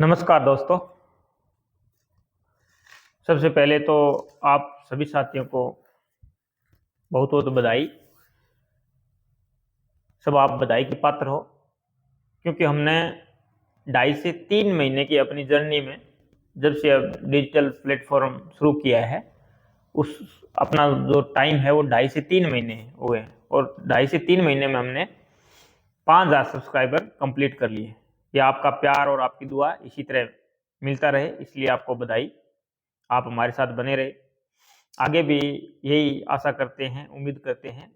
नमस्कार दोस्तों। सबसे पहले तो आप सभी साथियों को बहुत बहुत बधाई। सब आप बधाई के पात्र हो, क्योंकि हमने 2.5 से 3 महीने की अपनी जर्नी में, जब से अब डिजिटल प्लेटफॉर्म शुरू किया है, उस अपना जो टाइम है वो 2.5 से 3 महीने हुए हैं। और 2.5 से 3 महीने में हमने 5,000 सब्सक्राइबर कंप्लीट कर लिए। ये आपका प्यार और आपकी दुआ इसी तरह मिलता रहे, इसलिए आपको बधाई। आप हमारे साथ बने रहे। आगे भी यही आशा करते हैं, उम्मीद करते हैं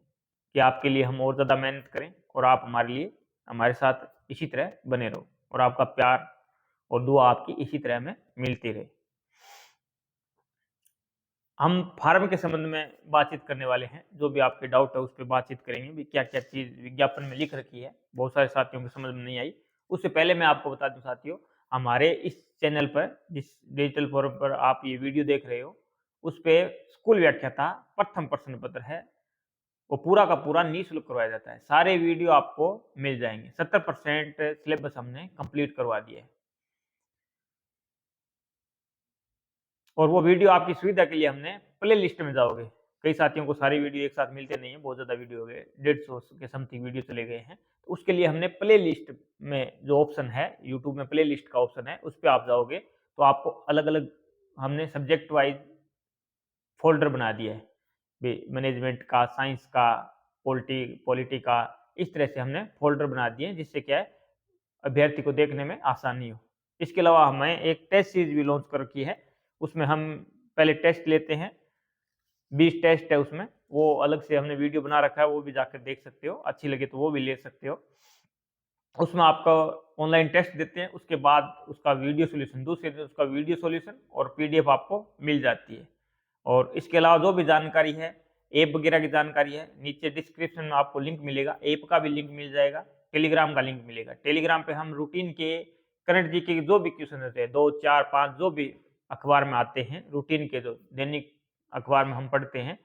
कि आपके लिए हम और ज़्यादा मेहनत करें और आप हमारे लिए हमारे साथ इसी तरह बने रहो और आपका प्यार और दुआ आपकी इसी तरह हमें मिलती रहे। हम फार्म के संबंध में बातचीत करने वाले हैं। जो भी आपके डाउट है उस पर बातचीत करेंगे भी, क्या क्या चीज़ विज्ञापन में लिख रखी है, बहुत सारे साथियों को समझ में नहीं आई। उससे पहले मैं आपको बता दूं साथियों, हमारे इस चैनल पर, जिस डिजिटल फोरम पर आप ये वीडियो देख रहे हो, उस पर स्कूल व्याख्याता प्रथम प्रश्न पत्र है, वो पूरा का पूरा निःशुल्क करवाया जाता है। सारे वीडियो आपको मिल जाएंगे। 70% सिलेबस हमने कंप्लीट करवा दिया है। और वो वीडियो आपकी सुविधा के लिए हमने प्ले लिस्ट में जाओगे। कई साथियों को सारी वीडियो एक साथ मिलते नहीं है, बहुत ज़्यादा वीडियो हो गए, 150 के समथिंग वीडियो चले गए हैं। तो उसके लिए हमने प्ले लिस्ट में जो ऑप्शन है, यूट्यूब में प्ले लिस्ट का ऑप्शन है, उस पर आप जाओगे तो आपको अलग अलग हमने सब्जेक्ट वाइज फोल्डर बना दिया है। मैनेजमेंट का, साइंस का, पॉलिटी का, इस तरह से हमने फोल्डर बना दिए हैं, जिससे क्या है अभ्यर्थी को देखने में आसानी हो। इसके अलावा हमें एक टेस्ट सीरीज भी लॉन्च कर रखी है। उसमें हम पहले टेस्ट लेते हैं, 20 टेस्ट है उसमें, वो अलग से हमने वीडियो बना रखा है, वो भी जाकर देख सकते हो, अच्छी लगे तो वो भी ले सकते हो। उसमें आपका ऑनलाइन टेस्ट देते हैं, उसके बाद उसका वीडियो सोल्यूशन, दूसरे दिन उसका वीडियो सोल्यूशन और पीडीएफ आपको मिल जाती है। और इसके अलावा जो भी जानकारी है, ऐप वगैरह की जानकारी है, नीचे डिस्क्रिप्शन में आपको लिंक मिलेगा, ऐप का भी लिंक मिल जाएगा, टेलीग्राम का लिंक मिलेगा। टेलीग्राम पे हम रूटीन के करंट जी के जो भी क्वेश्चन रहते हैं, 2, 4, 5 जो भी अखबार में आते हैं, रूटीन के जो दैनिक अखबार में हम पढ़ते हैं,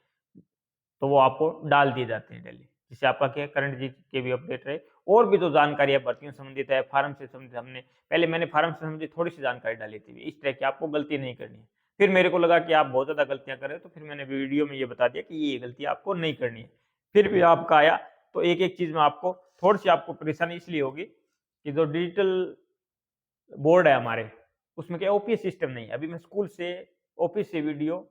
तो वो आपको डाल दिए जाते हैं डेली, जिससे आपका क्या करंट जी के भी अपडेट रहे। और भी जो जानकारी है भर्तियों संबंधित है, फार्म से संबंधित, मैंने फार्म से संबंधित थोड़ी सी जानकारी डाली थी, इस तरह की आपको गलती नहीं करनी है। फिर मेरे को लगा कि आप बहुत ज़्यादा गलतियां कर रहे हो, तो फिर मैंने वीडियो में ये बता दिया कि ये गलती आपको नहीं करनी है। फिर भी आपका आया, तो एक एक चीज़ में आपको थोड़ी सी आपको परेशानी इसलिए होगी कि जो डिजिटल बोर्ड है हमारे, उसमें क्या ओपीएस सिस्टम नहीं है। अभी मैं स्कूल से, ऑफिस से वीडियो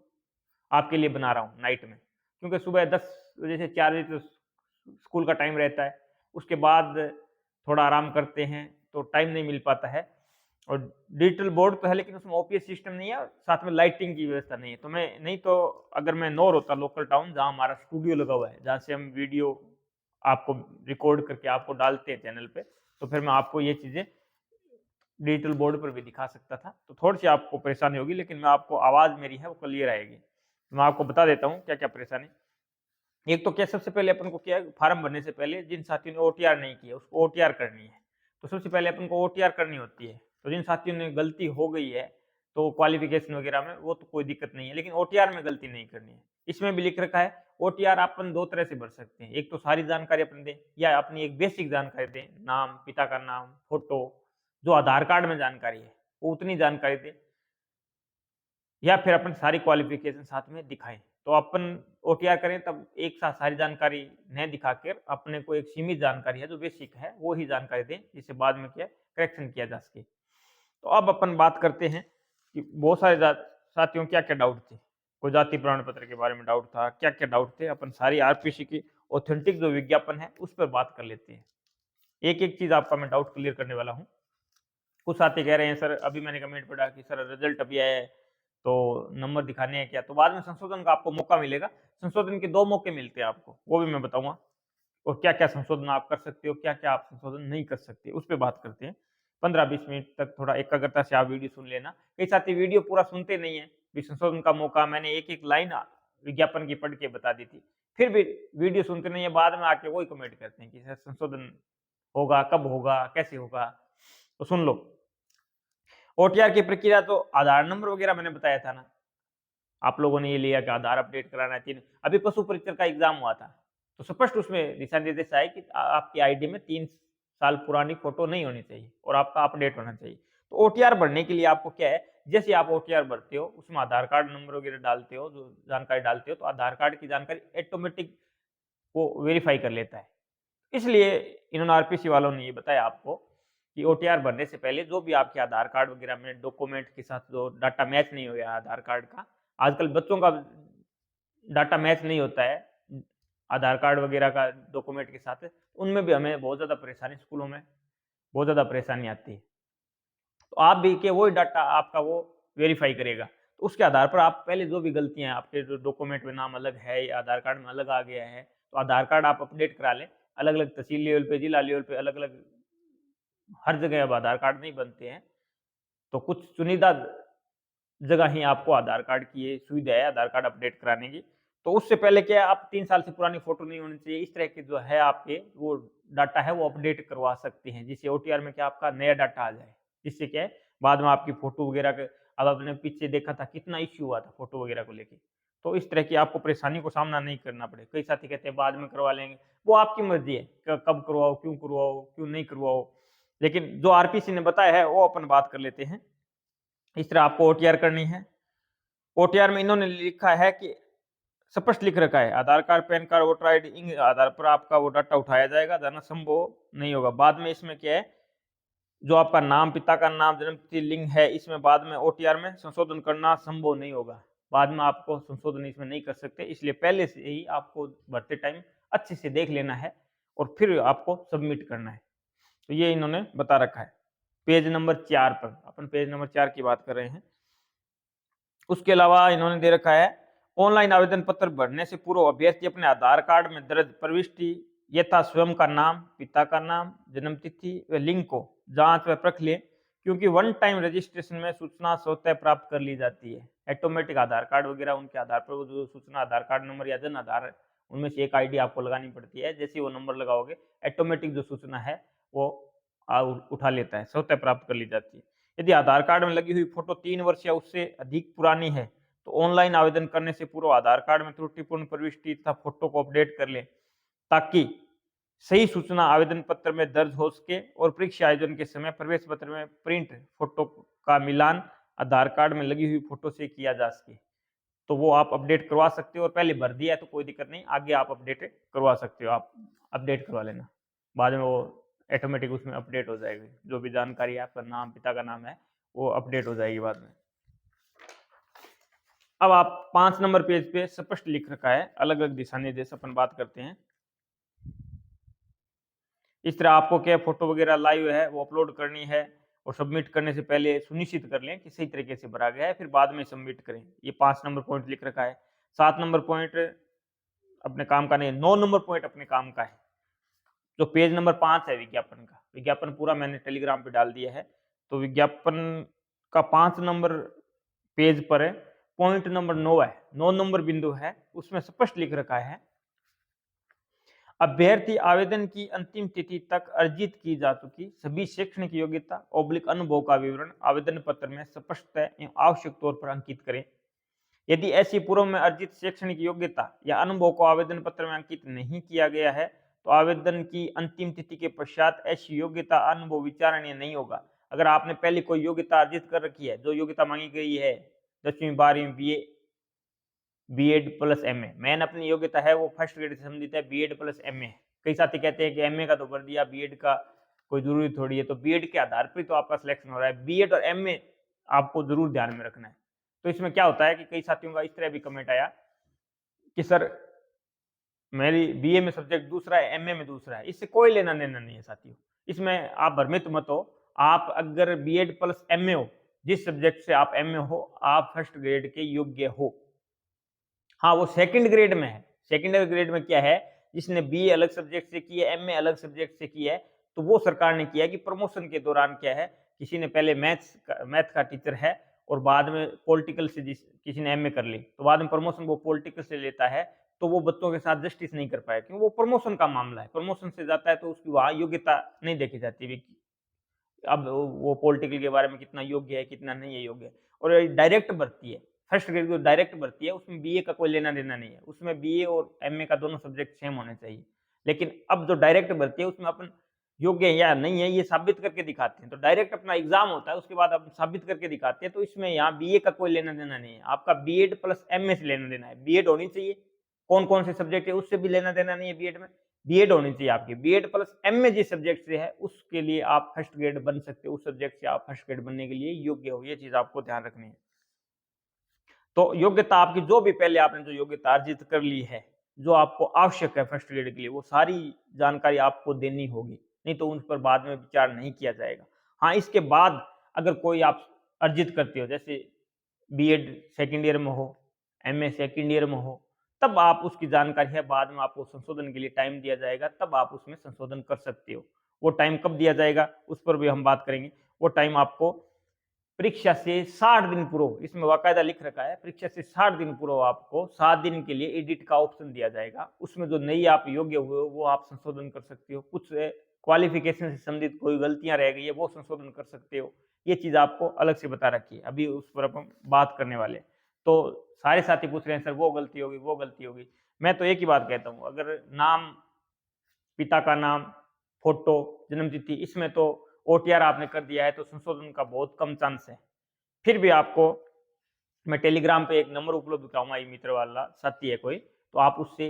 आपके लिए बना रहा हूँ नाइट में, क्योंकि सुबह 10 बजे से 4 बजे तो स्कूल का टाइम रहता है, उसके बाद थोड़ा आराम करते हैं तो टाइम नहीं मिल पाता है। और डिजिटल बोर्ड तो है, लेकिन उसमें ओपीएस सिस्टम नहीं है, साथ में लाइटिंग की व्यवस्था नहीं है। तो मैं नहीं, तो अगर मैं नौर होता, लोकल टाउन जहाँ हमारा स्टूडियो लगा हुआ है, जहाँ से हम वीडियो आपको रिकॉर्ड करके आपको डालते हैं चैनल पे, तो फिर मैं आपको ये चीज़ें डिजिटल बोर्ड पर भी दिखा सकता था। तो थोड़ी सी आपको परेशानी होगी, लेकिन मैं आपको, आवाज़ मेरी है वो क्लियर आएगी। तो मैं आपको बता देता हूँ क्या क्या परेशानी। एक तो क्या, सबसे पहले अपन को क्या है, फार्म भरने से पहले जिन साथियों ने ओटीआर नहीं किया उसको ओटीआर करनी है। तो सबसे पहले अपन को ओटीआर करनी होती है। तो जिन साथियों ने गलती हो गई है, तो क्वालिफिकेशन वगैरह में वो तो कोई दिक्कत नहीं है, लेकिन ओटीआर में गलती नहीं करनी है। इसमें भी लिख रखा है, ओटीआर अपन 2 तरह से भर सकते हैं। एक तो सारी जानकारी अपन दें, या अपनी एक बेसिक जानकारी दें, नाम, पिता का नाम, फोटो, जो आधार कार्ड में जानकारी है वो उतनी जानकारी दें, या फिर अपन सारी क्वालिफिकेशन साथ में दिखाएं। तो अपन ओटीआर करें तब एक साथ सारी जानकारी न दिखाकर अपने को एक सीमित जानकारी है जो बेसिक है वो ही जानकारी दें, जिससे बाद में क्या करेक्शन किया जा सके। तो अब अपन बात करते हैं कि बहुत सारे साथियों क्या क्या डाउट थे। कोई जाति प्रमाण पत्र के बारे में डाउट था, क्या क्या डाउट थे, अपन सारी आरपीसी की ऑथेंटिक जो विज्ञापन है उस पर बात कर लेते हैं। एक एक चीज आपका मैं डाउट क्लियर करने वाला हूँ। कुछ साथी कह रहे हैं सर, अभी मैंने कमेंट पढ़ा कि सर रिजल्ट अभी आया है तो नंबर दिखाने हैं क्या, तो बाद में संशोधन का आपको मौका मिलेगा। संशोधन के 2 मौके मिलते हैं आपको, वो भी मैं बताऊंगा। और क्या क्या संशोधन आप कर सकते हो, क्या क्या आप संशोधन नहीं कर सकते, उस पर बात करते हैं। 15-20 मिनट तक थोड़ा एकाग्रता से आप वीडियो सुन लेना। कई साथी वीडियो पूरा सुनते नहीं है, भी संशोधन का मौका, मैंने एक एक लाइन विज्ञापन की पढ़ के बता दी थी, फिर भी वीडियो सुनते नहीं है, बाद में आके वही कमेंट करते हैं कि सर संशोधन होगा, कब होगा, कैसे होगा। तो सुन लो, ओटीआर की प्रक्रिया तो आधार नंबर वगैरह मैंने बताया था ना, आप लोगों ने ये लिया कि आधार अपडेट कराना है 3। अभी पशु परीक्षक का एग्जाम हुआ था, तो स्पष्ट उसमें दिशा निर्देश आए कि आपकी आईडी में 3 साल पुरानी फोटो नहीं होनी चाहिए और आपका अपडेट होना चाहिए। तो ओटीआर भरने के लिए आपको क्या है, जैसे आप ओटीआर भरते हो उसमें आधार कार्ड नंबर वगैरह डालते हो, जो जानकारी डालते हो, तो आधार कार्ड की जानकारी ऑटोमेटिक वो वेरीफाई कर लेता है। इसलिए इन्होंने आरपीसी वालों ने ये बताया आपको कि ओटीआर भरने से पहले जो भी आपके आधार कार्ड वगैरह में डॉक्यूमेंट के साथ जो डाटा मैच नहीं हो गया आधार कार्ड का, आजकल बच्चों का डाटा मैच नहीं होता है आधार कार्ड वगैरह का डॉक्यूमेंट के साथ, उनमें भी हमें बहुत ज़्यादा परेशानी, स्कूलों में बहुत ज़्यादा परेशानी आती है। तो आप भी के वही डाटा आपका वो वेरीफाई करेगा, तो उसके आधार पर आप पहले जो भी गलतियाँ आपके जो डॉक्यूमेंट में नाम अलग है या आधार कार्ड में अलग आ गया है, तो आधार कार्ड आप अपडेट करा लें। अलग-अलग तहसील लेवल पे, जिला लेवल पे अलग-अलग हर जगह अब आधार कार्ड नहीं बनते हैं, तो कुछ चुनिंदा जगह ही आपको आधार कार्ड की ये सुविधा है आधार कार्ड अपडेट कराने की। तो उससे पहले क्या है, आप 3 साल से पुरानी फ़ोटो नहीं होनी चाहिए, इस तरह के जो है आपके वो डाटा है वो अपडेट करवा सकते हैं, जिससे ओटीआर में क्या आपका नया डाटा आ जाए। जिससे क्या है, बाद में आपकी फ़ोटो वगैरह के, अब आपने पीछे देखा था कितना इश्यू हुआ था फ़ोटो वगैरह को लेके। तो इस तरह की आपको परेशानी को सामना नहीं करना पड़े। कई साथी कहते हैं बाद में करवा लेंगे, वो आपकी मर्ज़ी है, क कब करवाओ, क्यों नहीं करवाओ। लेकिन जो आरपीसी ने बताया है वो अपन बात कर लेते हैं। इस तरह आपको ओटीआर करनी है। ओटीआर में इन्होंने लिखा है कि स्पष्ट लिख रखा है, Aadhaar card, PAN card, voter ID, इन आधार पर आपका वो डाटा उठाया जाएगा, जाना संभव नहीं होगा। बाद में इसमें क्या है, जो आपका नाम, पिता का नाम, जन्मतिथि लिंक है, इसमें बाद में ओटीआर में संशोधन करना संभव नहीं होगा। बाद में आपको संशोधन इसमें नहीं कर सकते, इसलिए पहले से ही आपको भरते टाइम अच्छे से देख लेना है और फिर आपको सबमिट करना है। तो ये इन्होंने बता रखा है। पेज नंबर 4 पर, अपन पेज नंबर 4 की बात कर रहे हैं। उसके अलावा इन्होंने दे रखा है, ऑनलाइन आवेदन पत्र भरने से पूर्व अभ्यर्थी अपने आधार कार्ड में दर्ज प्रविष्टि यथा स्वयं का नाम, पिता का नाम, जन्मतिथि व लिंग को जांच व परख ले, क्योंकि वन टाइम रजिस्ट्रेशन में सूचना स्वतः प्राप्त कर ली जाती है। ऑटोमेटिक आधार कार्ड वगैरह उनके आधार पर वो जो सूचना आधार कार्ड नंबर या जन आधार, उनमें से एक आईडी आपको लगानी पड़ती है। जैसे वो नंबर लगाओगे ऑटोमेटिक जो सूचना है वो उठा लेता है, स्वतः प्राप्त कर ली जाती है। यदि आधार कार्ड में लगी हुई फोटो 3 वर्ष या उससे अधिक पुरानी है, तो ऑनलाइन आवेदन करने से पूर्व आधार कार्ड में त्रुटिपूर्ण प्रविष्टि तथा फोटो को अपडेट कर लें, ताकि सही सूचना आवेदन पत्र में दर्ज हो सके और परीक्षा आयोजन के समय प्रवेश पत्र में प्रिंट फोटो का मिलान आधार कार्ड में लगी हुई फोटो से किया जा सके। तो वो आप अपडेट करवा सकते हो, और पहले भर दिया है तो कोई दिक्कत नहीं, आगे आप अपडेट करवा सकते हो, आप अपडेट करवा लेना, बाद में वो ऑटोमेटिक उसमें अपडेट हो जाएगी। जो भी जानकारी है, आपका नाम, पिता का नाम है, वो अपडेट हो जाएगी बाद में। अब आप 5 नंबर पेज पे स्पष्ट लिख रखा है, अलग अलग दिशा निर्देश अपन बात करते हैं। इस तरह आपको क्या फोटो वगैरह लाइव है वो अपलोड करनी है, और सबमिट करने से पहले सुनिश्चित कर लें कि सही तरीके से भरा गया है, फिर बाद में सबमिट करें। ये 5 नंबर पॉइंट लिख रखा है। 7 नंबर पॉइंट अपने काम का नहीं, 9 नंबर पॉइंट अपने काम का है। जो पेज नंबर 5 है विज्ञापन का, विज्ञापन पूरा मैंने टेलीग्राम पे डाल दिया है, तो विज्ञापन का 5 नंबर पेज पर है, पॉइंट नंबर 9 है, 9 नंबर बिंदु है, उसमें स्पष्ट लिख रखा है, अभ्यर्थी आवेदन की अंतिम तिथि तक अर्जित की जा चुकी सभी शैक्षणिक योग्यता / अनुभव का विवरण आवेदन पत्र में स्पष्ट एवं आवश्यक तौर पर अंकित करें। यदि ऐसी पूर्व में अर्जित शैक्षणिक योग्यता या अनुभव को आवेदन पत्र में अंकित नहीं किया गया है, तो आवेदन की अंतिम तिथि के पश्चात ऐसी योग्यता अनुभव विचारणीय नहीं होगा। अगर आपने पहले कोई योग्यता अर्जित कर रखी है, जो योग्यता मांगी गई है 10वीं 12वीं बीए, बीएड प्लस एमए, मैंने अपनी योग्यता है वो फर्स्ट ग्रेड से संबंधित है, बीएड प्लस एमए। कई साथी कहते हैं कि एमए का तो कर दिया, बीएड का कोई जरूरी थोड़ी है, तो बीएड के आधार पर तो आपका सिलेक्शन हो रहा है। बीएड और एमए आपको जरूर ध्यान में रखना है। तो इसमें क्या होता है कि कई साथियों का इस तरह भी कमेंट आया कि सर मेरी बीए में सब्जेक्ट दूसरा है, एमए में दूसरा है, इससे कोई लेना देना नहीं है साथियों। इसमें आप भ्रमित मत हो। आप अगर बीएड प्लस एमए हो, जिस सब्जेक्ट से आप एमए हो, आप फर्स्ट ग्रेड के योग्य हो। हाँ, वो सेकंड ग्रेड में है। सेकंड ग्रेड में क्या है, जिसने बीए अलग सब्जेक्ट से की है, एमए अलग सब्जेक्ट से की है, तो वो सरकार ने किया कि प्रमोशन के दौरान क्या है, किसी ने पहले मैथ का टीचर है और बाद में पॉलिटिकल से किसी ने एमए कर ली, तो बाद में प्रमोशन वो पॉलिटिकल से लेता है, तो वो बच्चों के साथ जस्टिस नहीं कर पाया, क्योंकि वो प्रमोशन का मामला है। प्रमोशन से जाता है तो उसकी वहाँ योग्यता नहीं देखी जाती व्यक्ति, अब वो पॉलिटिकल के बारे में कितना योग्य है, कितना नहीं है योग्य। और डायरेक्ट भर्ती है, फर्स्ट ग्रेड की डायरेक्ट भर्ती है, उसमें बीए का कोई लेना देना नहीं है, उसमें बीए और एमए का दोनों सब्जेक्ट सेम होने चाहिए। लेकिन अब जो डायरेक्ट भर्ती है उसमें अपन योग्य है या नहीं है ये साबित करके दिखाते हैं। तो डायरेक्ट अपना एग्जाम होता है, उसके बाद आप साबित करके दिखाते हैं। तो इसमें यहाँ बीए का कोई लेना देना नहीं है, आपका बीएड प्लस एमए से लेना देना है। बीएड होनी चाहिए, कौन कौन से सब्जेक्ट है उससे भी लेना देना नहीं है बीएड में, बीएड होनी चाहिए आपकी। बीएड प्लस एमए जिस सब्जेक्ट से है उसके लिए आप फर्स्ट ग्रेड बन सकते हो, उस सब्जेक्ट से आप फर्स्ट ग्रेड बनने के लिए योग्य हो, ये चीज आपको ध्यान रखनी है। तो योग्यता आपकी जो भी पहले आपने जो योग्यता अर्जित कर ली है, जो आपको आवश्यक है फर्स्ट ग्रेड के लिए, वो सारी जानकारी आपको देनी होगी, नहीं तो उन पर बाद में विचार नहीं किया जाएगा। हाँ, इसके बाद अगर कोई आप अर्जित करते हो, जैसे बीएड सेकेंड ईयर में हो, एमए सेकेंड ईयर में हो, तब आप उसकी जानकारी है, बाद में आपको संशोधन के लिए टाइम दिया जाएगा, तब आप उसमें संशोधन कर सकते हो। वो टाइम कब दिया जाएगा उस पर भी हम बात करेंगे। वो टाइम आपको परीक्षा से 60 दिन पूर्व, इसमें बाकायदा लिख रखा है, परीक्षा से 60 दिन पूर्व आपको 7 दिन के लिए एडिट का ऑप्शन दिया जाएगा। उसमें जो नई आप योग्य हुए हो वो आप संशोधन कर सकते हो, कुछ क्वालिफिकेशन से संबंधित कोई गलतियां रह गई है वो संशोधन कर सकते हो। ये चीज आपको अलग से बता रखी है, अभी उस पर हम बात करने वाले। तो सारे साथी पूछ रहे हैं सर वो गलती होगी वो गलती होगी, मैं तो एक ही बात कहता हूँ, अगर नाम, पिता का नाम, फोटो, जन्म तिथि, इसमें तो ओटीआर आपने कर दिया है तो संशोधन का बहुत कम चांस है। फिर भी आपको मैं टेलीग्राम पे एक नंबर उपलब्ध कराऊंगा, ये मित्र वाला साथी है कोई, तो आप उससे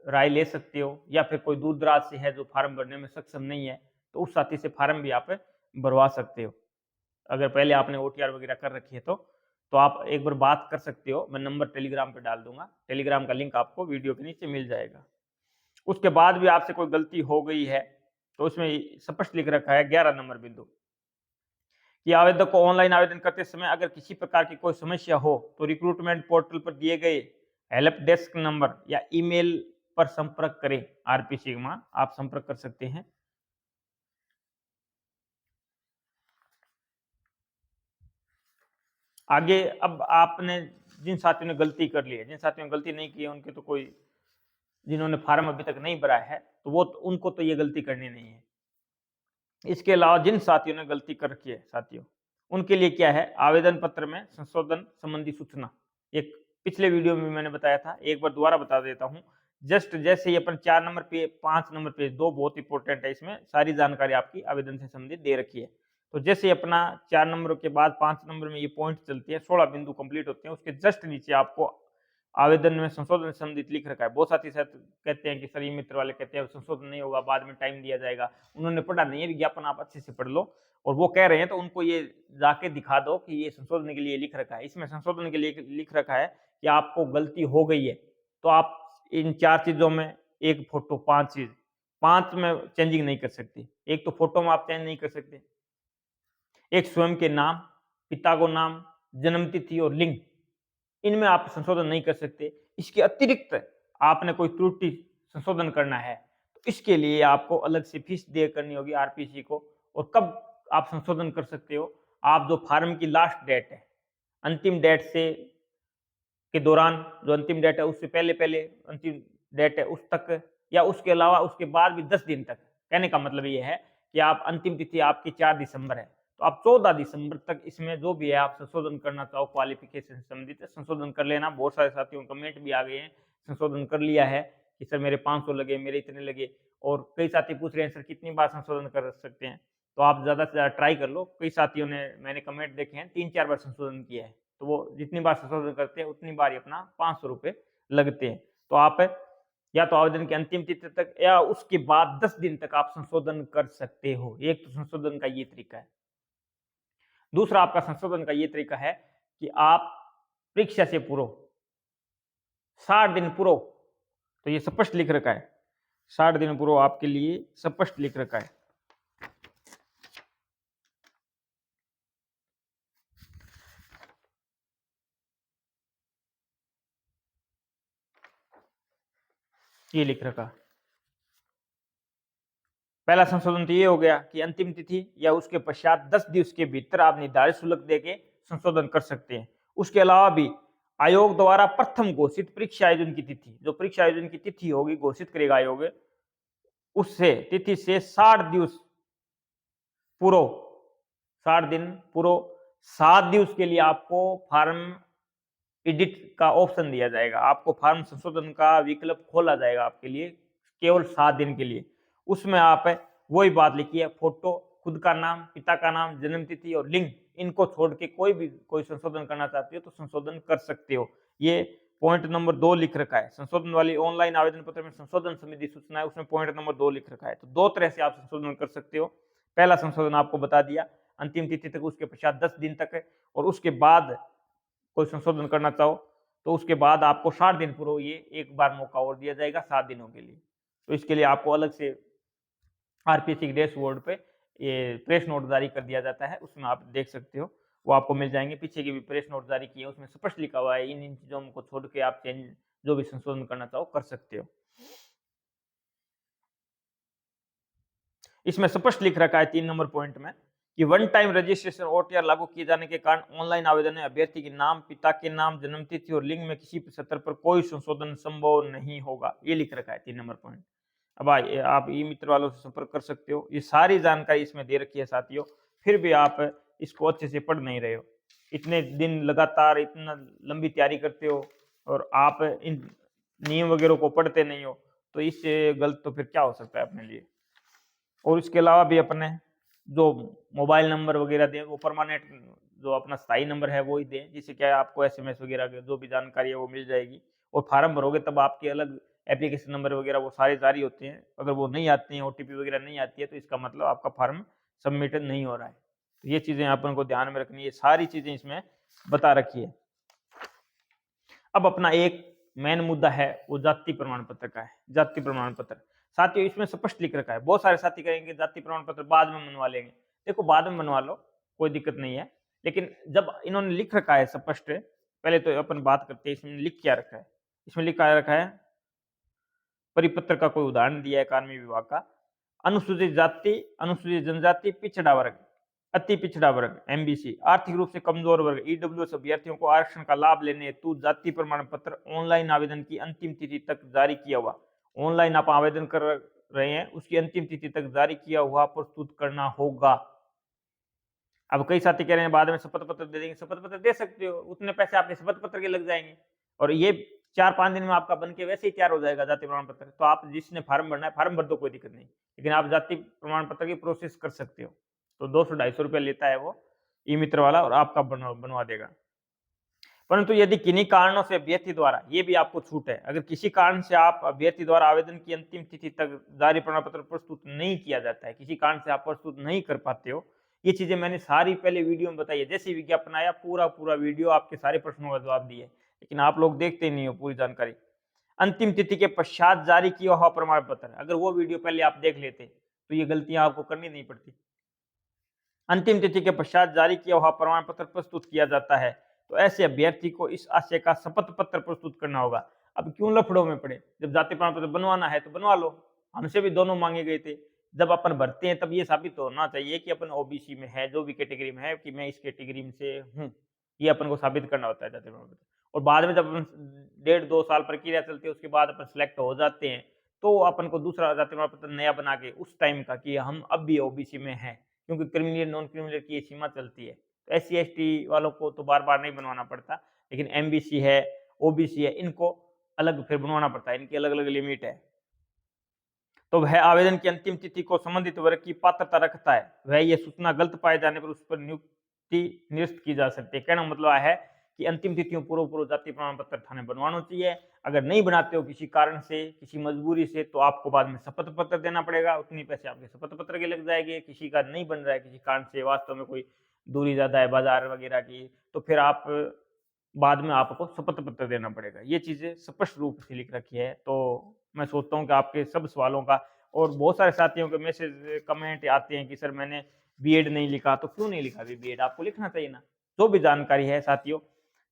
राय ले सकते हो, या फिर कोई दूर दराज से है जो फार्म भरने में सक्षम नहीं है तो उस साथी से फार्म भी आप भरवा सकते हो। अगर पहले आपने ओटीआर वगैरह कर रखी है तो आप एक बार बात कर सकते हो। मैं नंबर टेलीग्राम पे डाल दूंगा, टेलीग्राम का लिंक आपको वीडियो के नीचे मिल जाएगा। उसके बाद भी आपसे कोई गलती हो गई है तो उसमें स्पष्ट लिख रखा है 11 नंबर बिंदु कि आवेदक को ऑनलाइन आवेदन करते समय अगर किसी प्रकार की कोई समस्या हो तो रिक्रूटमेंट पोर्टल पर दिए गए हेल्प डेस्क नंबर या ईमेल पर संपर्क करें। आरपी सिग्मा आप संपर्क कर सकते हैं। आगे अब आपने जिन साथियों ने गलती कर ली है, जिन साथियों ने गलती नहीं की है उनके तो कोई, जिन्होंने फार्म अभी तक नहीं भरा है तो वो उनको तो ये गलती करनी नहीं है। इसके अलावा जिन साथियों ने गलती कर रखी है साथियों, उनके लिए क्या है, आवेदन पत्र में संशोधन संबंधी सूचना, एक पिछले वीडियो में मैंने बताया था, एक बार दोबारा बता देता हूं। जस्ट जैसे ही अपन 4 नंबर पे 5 नंबर पे, दो बहुत इंपॉर्टेंट है, इसमें सारी जानकारी आपकी आवेदन से संबंधित दे रखी है। तो जैसे अपना 4 नंबर के बाद 5 नंबर में ये पॉइंट चलती है, 16 बिंदु कंप्लीट होते हैं, उसके जस्ट नीचे आपको आवेदन में संशोधन संबंधित लिख रखा है। बहुत साथी साथ कहते हैं कि सर ये मित्र वाले कहते हैं संशोधन नहीं होगा, बाद में टाइम दिया जाएगा, उन्होंने पढ़ा नहीं है विज्ञापन, आप अच्छे से पढ़ लो, और वो कह रहे हैं तो उनको ये जाके दिखा दो कि ये संशोधन के लिए लिख रखा है। इसमें संशोधन के लिए लिख रखा है कि आपको गलती हो गई है तो आप इन 4 चीजों में, एक फोटो, 5 चीज, 5 में चेंजिंग नहीं कर सकते। एक तो फोटो में आप चेंज नहीं कर सकते, एक स्वयं के नाम, पिता को नाम, जन्म तिथि और लिंग, इनमें आप संशोधन नहीं कर सकते। इसके अतिरिक्त आपने कोई त्रुटि संशोधन करना है तो इसके लिए आपको अलग से फीस दे करनी होगी आरपीसी को। और कब आप संशोधन कर सकते हो, आप जो फार्म की लास्ट डेट है, अंतिम डेट से के दौरान, जो अंतिम डेट है उससे पहले पहले अंतिम डेट है उस तक, या उसके अलावा उसके बाद भी 10 दिन तक। कहने का मतलब ये है कि आप अंतिम तिथि आपकी 4 दिसंबर है तो आप 14 दिसंबर तक इसमें जो भी है आप संशोधन करना चाहो क्वालिफिकेशन से संबंधित संशोधन कर लेना। बहुत सारे साथियों कमेंट भी आ गए हैं संशोधन कर लिया है कि सर मेरे 500 लगे, मेरे इतने लगे, और कई साथी पूछ रहे हैं सर कितनी बार संशोधन कर सकते हैं। तो आप ज़्यादा से ज़्यादा ट्राई कर लो। कई साथियों ने, मैंने कमेंट देखे हैं, 3-4 बार संशोधन किया है, तो वो जितनी बार संशोधन करते हैं उतनी बार ही अपना 500 रुपये लगते हैं। तो आप या तो आवेदन की अंतिम तिथि तक या उसके बाद 10 दिन तक आप संशोधन कर सकते हो। एक तो संशोधन का ये तरीका है। दूसरा आपका संशोधन का ये तरीका है कि आप परीक्षा से पूर्व 60 दिन पूर्व, तो ये स्पष्ट लिख रखा है, 60 दिन पूर्व आपके लिए स्पष्ट लिख रखा है। ये लिख रखा, पहला संशोधन तो ये हो गया कि अंतिम तिथि या उसके पश्चात 10 दिवस के भीतर आप निर्धारित शुल्क देके संशोधन कर सकते हैं। उसके अलावा भी आयोग द्वारा प्रथम घोषित परीक्षा आयोजन की तिथि, जो परीक्षा आयोजन की तिथि होगी, घोषित करेगा आयोग, उससे तिथि से 60 दिवस पूर्व, 60 दिन पूर्व 7 दिवस के लिए आपको फार्म एडिट का ऑप्शन दिया जाएगा। आपको फार्म संशोधन का विकल्प खोला जाएगा आपके लिए केवल 7 दिन के लिए। उसमें आप वही बात लिखी है, फोटो, खुद का नाम, पिता का नाम, जन्म तिथि और लिंग, इनको छोड़ के कोई संशोधन करना चाहते हो तो संशोधन कर सकते हो। ये पॉइंट नंबर 2 लिख रखा है, संशोधन वाली ऑनलाइन आवेदन पत्र में संशोधन संबंधी सूचना है, उसमें पॉइंट नंबर 2 लिख रखा है। तो 2 तरह से आप संशोधन कर सकते हो। पहला संशोधन आपको बता दिया, अंतिम तिथि तक, उसके पश्चात 10 दिन तक है, और उसके बाद कोई संशोधन करना चाहो तो उसके बाद आपको 60 दिन पूरा, ये एक बार मौका और दिया जाएगा 7 दिनों के लिए। तो इसके लिए आपको अलग से आरपीएससी के डैशबोर्ड पे ये प्रेस नोट जारी कर दिया जाता है, उसमें आप देख सकते हो, वो आपको मिल जाएंगे। पीछे की भी प्रेस नोट जारी किए, उसमें स्पष्ट लिखा हुआ है इन चीजों को छोड़ के आप चेंज जो भी संशोधन करना चाहो कर सकते हो। इसमें स्पष्ट लिख रखा है 3 नंबर पॉइंट में कि वन टाइम रजिस्ट्रेशन ओटीआर लागू किए जाने के कारण ऑनलाइन आवेदन में अभ्यर्थी के नाम, पिता के नाम, जन्म तिथि और लिंग में किसी स्तर पर कोई संशोधन संभव नहीं होगा, ये लिख रखा है 3 नंबर पॉइंट। अब आप ई मित्र वालों से संपर्क कर सकते हो, ये सारी जानकारी इसमें दे रखी है साथियों, फिर भी आप इसको अच्छे से पढ़ नहीं रहे हो, इतने दिन लगातार इतना लंबी तैयारी करते हो और आप इन नियम वगैरह को पढ़ते नहीं हो, तो इससे गलत तो फिर क्या हो सकता है अपने लिए। और इसके अलावा भी अपने जो मोबाइल नंबर वगैरह दें वो परमानेंट, जो अपना स्थायी नंबर है वो ही दें, जिससे क्या है आपको एसएमएस वगैरह की जो भी जानकारी है वो मिल जाएगी। और फार्म भरोगे तब आपके अलग एप्लीकेशन नंबर वगैरह वो सारे जारी होते हैं, अगर वो नहीं आते हैं, ओटीपी वगैरह नहीं आती है, तो इसका मतलब आपका फॉर्म सबमिट नहीं हो रहा है। तो ये चीजें अपन को ध्यान में रखनी है, सारी चीजें इसमें बता रखी है। अब अपना एक मेन मुद्दा है वो जाति प्रमाण पत्र का है। जाति प्रमाण पत्र साथियों इसमें स्पष्ट लिख रखा है, बहुत सारे साथी कहेंगे जाति प्रमाण पत्र बाद में बनवा लेंगे, देखो बाद में बनवा लो, कोई दिक्कत नहीं है, लेकिन जब इन्होंने लिख रखा है स्पष्ट, पहले तो अपन बात करते हैं इसमें लिख क्या रखा है। इसमें लिखा रखा है, परिपत्र का कोई उदाहरण दिया है कार्मिक विभाग का, अनुसूचित जाति, अनुसूचित जनजाति, पिछड़ा वर्ग, अति पिछड़ा वर्ग एमबीसी, आर्थिक रूप से कमजोर वर्ग ईडब्ल्यूएस अभ्यर्थियों को आरक्षण का लाभ लेने हेतु जाति प्रमाण पत्र ऑनलाइन आवेदन की अंतिम तिथि तक जारी किया हुआ, ऑनलाइन आप आवेदन कर रहे हैं उसकी अंतिम तिथि तक जारी किया हुआ प्रस्तुत करना होगा। अब कई साथी कह रहे हैं बाद में शपथ पत्र दे देंगे, शपथ पत्र दे सकते हो, उतने पैसे आपके शपथ पत्र के लग जाएंगे, और ये 4-5 दिन में आपका बन के वैसे ही तैयार हो जाएगा जाति प्रमाण पत्र। तो आप जिसने फार्म भरना है फार्म भर दो, कोई दिक्कत नहीं, लेकिन आप जाति प्रमाण पत्र की प्रोसेस कर सकते हो। तो 200-250 रुपया लेता है वो ई मित्र वाला, और आपका बनवा देगा। परंतु यदि किन्हीं कारणों से अभ्यर्थी द्वारा, ये भी आपको छूट है, अगर किसी कारण से आप अभ्यर्थी द्वारा आवेदन की अंतिम तिथि तक जारी प्रमाण पत्र प्रस्तुत नहीं किया जाता है, किसी कारण से आप प्रस्तुत नहीं कर पाते हो, ये चीजें मैंने सारी पहले वीडियो में बताई है, जैसे विज्ञापन आया पूरा वीडियो आपके सारे प्रश्नों का जवाब दिए, लेकिन आप लोग देखते नहीं हो पूरी जानकारी। अंतिम तिथि के पश्चात जारी किया हुआ प्रमाण पत्र, अगर वो वीडियो पहले आप देख लेते तो ये गलतियां आपको करनी नहीं पड़ती। अंतिम तिथि के पश्चात जारी किया हुआ प्रमाण पत्र प्रस्तुत किया जाता है तो ऐसे अभ्यर्थी को इस आशय का शपथ पत्र प्रस्तुत करना होगा। अब क्यों लफड़ों में पड़े, जब जाति प्रमाण पत्र बनवाना है तो बनवा लो, हमसे भी दोनों मांगे गए थे, जब अपन भरते हैं तब ये साबित होना चाहिए कि अपन ओबीसी में है, जो भी कैटेगरी में है, कि मैं इस कैटेगरी में से हूँ, ये अपन को साबित करना होता है जाति प्रमाण पत्र। और बाद में जब अपन 1.5-2 साल प्रक्रिया चलती है उसके बाद अपन सिलेक्ट हो जाते हैं तो अपन को दूसरा जाति प्रमाण पत्र नया बना के उस टाइम का कि हम अब भी ओबीसी में हैं, क्योंकि क्रिमिनल नॉन क्रिमिनल की ये सीमा चलती है, तो SC/ST वालों को तो बार बार नहीं बनवाना पड़ता, लेकिन एमबीसी है, ओबीसी है, इनको अलग फिर बनवाना पड़ता है, इनकी अलग अलग लिमिट है। तो वह आवेदन की अंतिम तिथि को संबंधित वर्ग की पात्रता रखता है, वह यह सूचना गलत पाए जाने पर उस पर नियुक्ति निरस्त की जा सकती है। कहना मतलब है कि अंतिम तिथियों पूर्व जाति प्रमाण पत्र थाने बनवाना चाहिए, अगर नहीं बनाते हो किसी कारण से, किसी मजबूरी से, तो आपको बाद में शपथ पत्र देना पड़ेगा, उतनी पैसे आपके शपथ पत्र के लग जाएंगे। किसी का नहीं बन रहा है किसी कारण से, वास्तव में कोई दूरी ज्यादा है बाजार वगैरह की, तो फिर आप बाद में आपको शपथ पत्र देना पड़ेगा। ये चीजें स्पष्ट रूप से लिख रखी है। तो मैं सोचता हूँ कि आपके सब सवालों का, और बहुत सारे साथियों के मैसेज कमेंट आते हैं कि सर मैंने बीएड नहीं लिखा, तो क्यों नहीं लिखा? बीएड आपको लिखना चाहिए ना, जो भी जानकारी है साथियों।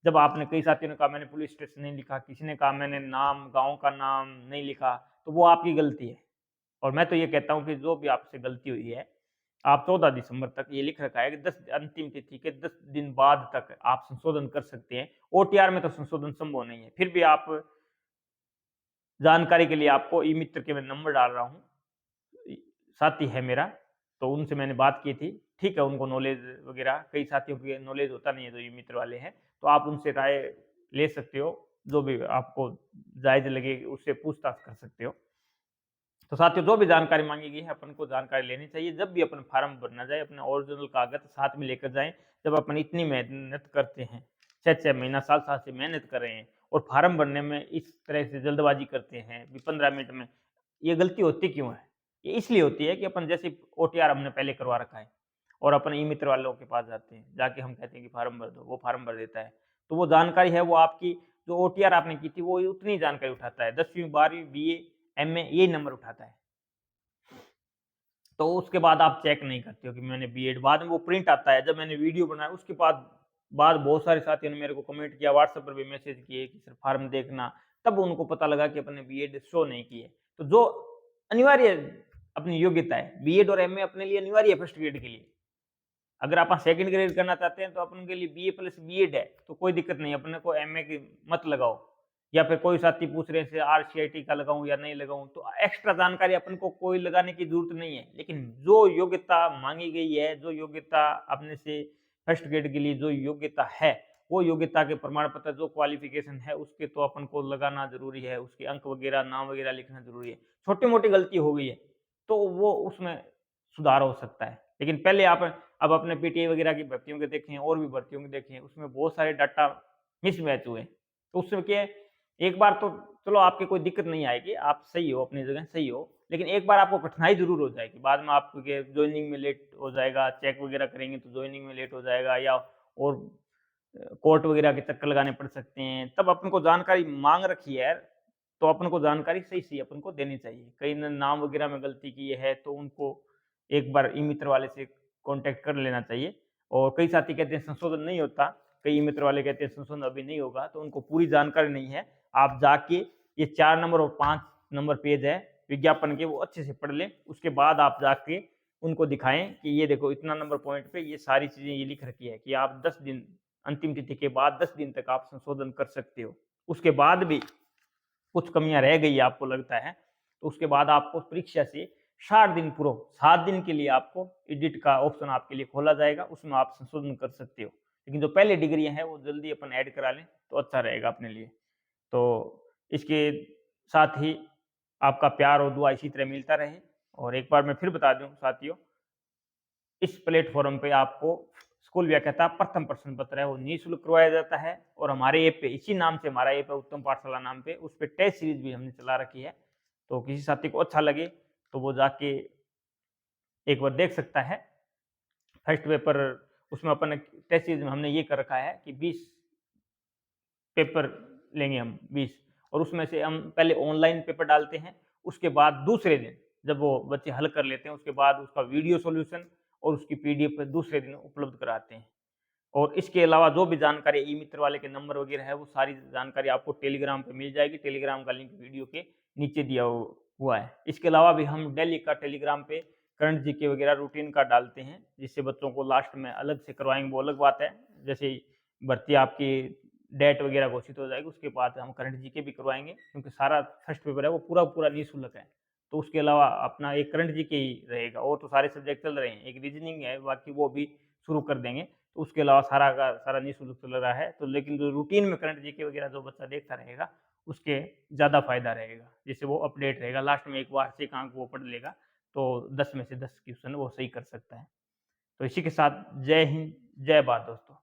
जब आपने, कई साथियों ने कहा मैंने पुलिस स्टेशन नहीं लिखा, किसी ने कहा मैंने नाम, गांव का नाम नहीं लिखा, तो वो आपकी गलती है। और मैं तो ये कहता हूँ कि जो भी आपसे गलती हुई है, आप 14 दिसंबर तक, ये लिख रखा है कि 10 अंतिम तिथि के 10 दिन बाद तक आप संशोधन कर सकते हैं। ओटीआर में तो संशोधन संभव नहीं है। फिर भी आप जानकारी के लिए आपको ई मित्र के मैं नंबर डाल रहा हूँ, साथी है मेरा, तो उनसे मैंने बात की थी, ठीक है, उनको नॉलेज वगैरह, कई साथियों के नॉलेज होता नहीं है जो ई मित्र वाले हैं, तो आप उनसे राय ले सकते हो, जो भी आपको जायज लगे उससे पूछताछ कर सकते हो। तो साथियों जो भी जानकारी मांगी गई है अपन को जानकारी लेनी चाहिए। जब भी अपन फार्म भरना जाए अपने ओरिजिनल कागज साथ में लेकर जाएं। जब अपन इतनी मेहनत करते हैं, 6-6 महीना साल से मेहनत कर रहे हैं और फार्म भरने में इस तरह से जल्दबाजी करते हैं 15 मिनट में, ये गलती होती क्यों है? ये इसलिए होती है कि अपन जैसे OTR हमने पहले करवा रखा है और अपन ई मित्र वालों के पास जाते हैं, जाके हम कहते हैं कि फार्म भर दो, वो फार्म भर देता है। तो वो जानकारी है वो आपकी जो OTR आपने की थी वो उतनी जानकारी उठाता है, 10वीं 12वीं BA MA यही नंबर उठाता है। तो उसके बाद आप चेक नहीं करते हो कि मैंने बीएड, बाद में वो प्रिंट आता है। जब मैंने वीडियो बनाया उसके बाद बहुत सारे साथियों ने मेरे को कमेंट किया, व्हाट्सएप पर भी मैसेज किए कि सर फार्म देखना, तब उनको पता लगा कि अपने बीएड शो नहीं किए। तो जो अनिवार्य अपनी योग्यता है, बीएड और एमए अपने लिए अनिवार्य है फर्स्ट ग्रेड के लिए। अगर आप सेकंड ग्रेड करना चाहते हैं तो अपन के लिए बीए प्लस बीएड है, तो कोई दिक्कत नहीं, अपने को एमए की मत लगाओ। या फिर कोई साथी पूछ रहे हैं RCIT का लगाऊं या नहीं लगाऊं, तो एक्स्ट्रा जानकारी अपन को कोई लगाने की जरूरत नहीं है। लेकिन जो योग्यता मांगी गई है, जो योग्यता अपने से फर्स्ट ग्रेड के लिए जो योग्यता है, वो योग्यता के प्रमाण पत्र जो क्वालिफिकेशन है उसके तो अपन को लगाना जरूरी है। उसके अंक वगैरह नाम वगैरह लिखना जरूरी है। छोटी मोटी गलती हो गई है तो वो उसमें सुधार हो सकता है। लेकिन पहले आप अब अपने PTI वगैरह की भर्तियों के देखें और भी भर्तियों के देखें, उसमें बहुत सारे डाटा मिसमैच हुए। तो उसमें क्या है, एक बार तो चलो आपकी कोई दिक्कत नहीं आएगी, आप सही हो, अपनी जगह सही हो, लेकिन एक बार आपको कठिनाई जरूर हो जाएगी। बाद में आपके ज्वाइनिंग में लेट हो जाएगा, चेक वगैरह करेंगे तो ज्वाइनिंग में लेट हो जाएगा, या और कोर्ट वगैरह के चक्कर लगाने पड़ सकते हैं। तब अपन को जानकारी मांग रखी है तो अपन को जानकारी सही अपन को देनी चाहिए। कई ने नाम वगैरह में गलती की है तो उनको एक बार ई मित्र वाले से कांटेक्ट कर लेना चाहिए। और कई साथी कहते हैं संशोधन नहीं होता, कई ई मित्र वाले कहते हैं संशोधन अभी नहीं होगा, तो उनको पूरी जानकारी नहीं है। आप जाके ये 4 नंबर और 5 नंबर पेज है विज्ञापन के, वो अच्छे से पढ़ लें। उसके बाद आप जाके उनको दिखाएं कि ये देखो इतना नंबर पॉइंट पे ये सारी चीजें ये लिख रखी है कि आप 10 दिन अंतिम तिथि के बाद 10 दिन तक आप संशोधन कर सकते हो। उसके बाद भी कुछ कमियां रह गई आपको लगता है तो उसके बाद आपको परीक्षा से 60 दिन पूर्व 7 दिन के लिए आपको एडिट का ऑप्शन आपके लिए खोला जाएगा, उसमें आप संशोधन कर सकते हो। लेकिन जो पहले डिग्रियां हैं वो जल्दी अपन ऐड करा लें तो अच्छा रहेगा अपने लिए। तो इसके साथ ही आपका प्यार और दुआ इसी तरह मिलता रहे। और एक बार मैं फिर बता दूं साथियों, इस प्लेटफॉर्म पे आपको स्कूल व्याख्याता प्रथम प्रश्न पत्र है वो निःशुल्क करवाया जाता है। और हमारे ऐप पे, इसी नाम से हमारा ऐप है उत्तम पाठशाला नाम पे, उस पर टेस्ट सीरीज भी हमने चला रखी है। तो किसी साथी को अच्छा लगे तो वो जाके एक बार देख सकता है। फर्स्ट पेपर उसमें अपन टेस्ट सीरीज में हमने ये कर रखा है कि 20 पेपर लेंगे हम 20, और उसमें से हम पहले ऑनलाइन पेपर डालते हैं। उसके बाद दूसरे दिन जब वो बच्चे हल कर लेते हैं उसके बाद उसका वीडियो सॉल्यूशन और उसकी PDF दूसरे दिन उपलब्ध कराते हैं। और इसके अलावा जो भी जानकारी ई मित्र वाले के नंबर वगैरह है वो सारी जानकारी आपको टेलीग्राम पे मिल जाएगी। टेलीग्राम का लिंक वीडियो के नीचे दिया हुआ है। इसके अलावा भी हम डेली का टेलीग्राम पे करंट GK वगैरह रूटीन का डालते हैं, जिससे बच्चों को लास्ट में अलग से करवाएंगे वो अलग बात है। जैसे भर्ती आपकी डेट वगैरह घोषित हो जाएगी उसके बाद हम करंट GK भी करवाएंगे, क्योंकि सारा फर्स्ट पेपर है वो पूरा निःशुल्क है। तो उसके अलावा अपना एक करंट GK ही रहेगा, और तो सारे सब्जेक्ट चल रहे हैं, एक रीजनिंग है बाकी वो भी शुरू कर देंगे। तो उसके अलावा सारा का सारा निःशुल्क चल रहा है। तो लेकिन जो रूटीन में करंट GK वगैरह जो बच्चा देखता रहेगा उसके ज़्यादा फायदा रहेगा, जिससे वो अपडेट रहेगा। लास्ट में एक वार्षिक अंक वो पढ़ लेगा तो 10 में से 10 क्वेश्चन वो सही कर सकता है। तो इसी के साथ जय हिंद, जय भारत दोस्तों।